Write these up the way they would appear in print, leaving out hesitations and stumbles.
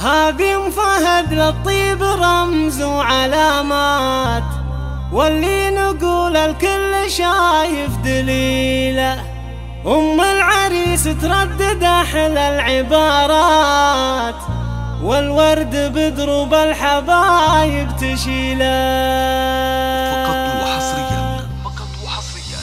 هذه ام فهد للطيب رمز وعلامات، واللي نقول الكل شايف دليله. ام العريس تردد احلى العبارات، والورد بدروب الحبايب تشيله. فقط وحصريا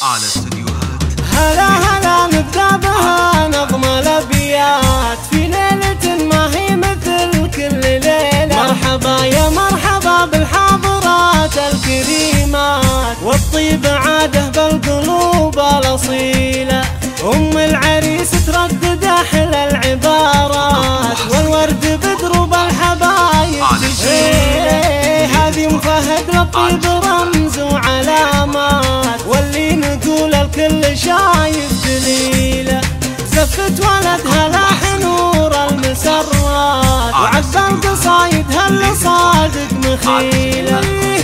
على استديوهات. هلا هلا نبدا بها نظم الابيات، في ليله ما هي مثل كل ليله. مرحبا يا مرحبا بالحاضرات الكريمات، والطيب عاده بالقلوب الاصيله. ام العريس تردد احلى العبارات، والورد بدروب الحبايب تشيله. هذه ام فهد للطيب رمز وعلامات، واللي نقول الكل شايف دليله. زفت ولدها لاح نور المسرات، وعبى القصايد هل صادق مخيله.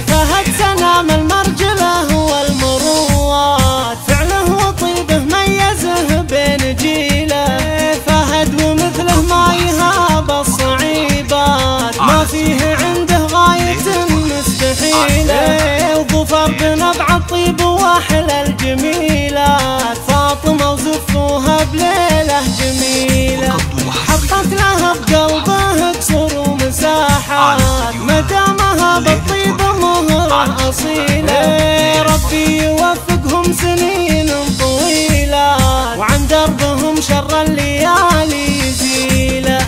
فهد سلام المرجله والمروات، فعله وطيبه ميزه بين جيله. فهد ومثله ما يهاب الصعيبات، ما فيه عنده غايه مستحيله. وظفر بنبع الطيب واحلى الجميلات، فاطمه وزفوها بليله جميله. حطت لها بقلبه قصور ومساحات، مدامها بالطيب مهره اصيله. ربي يوفقهم سنين طويله، وعن دربهم شر الليالي يزيله.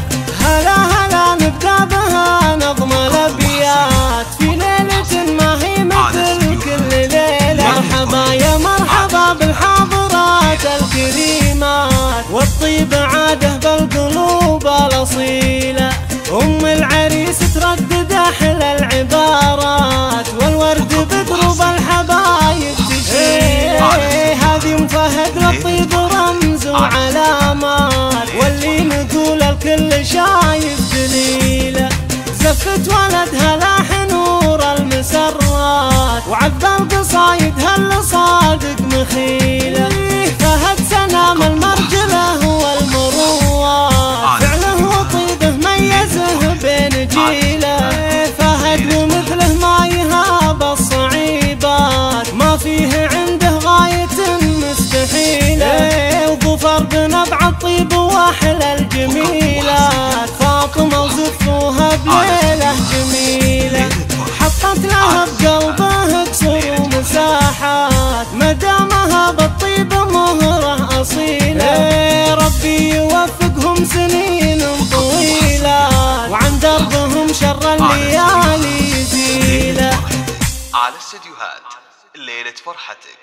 هلا هلا نبدا بها نظم الابيات، في ليله ما هي مثل كل ليله. مرحبا يا مرحبا بالحاضرات الكريمات، والطيب عاده بالقلوب الاصيله. ام العريس تردد احلى العبارات، والورد بدروب الحبايب تشيله. هذه ام فهد للطيب رمز وعلامات، واللي نقول الكل شايف دليله. زفت ولدها لاح نور المسرات، وعبى القصايد هل صادق مخيله. فهد سلام المرجله والمروات، فعله وطيبه ميزه بين جيله. فهد ومثله ما يهاب الصعيبات، ما فيه عنده غايه مستحيله. وظفر بنبع الطيب واحلى الجميلات، فاطمه وزفوها بليله جميله. حطت لها بقلبه قصور ومساحات، مدامها بالطيب مهره اصيله. ربي يوفقهم سنين طويله، وعن دربهم شر الليالي يزيله. على استديوهات ليلة فرحتك.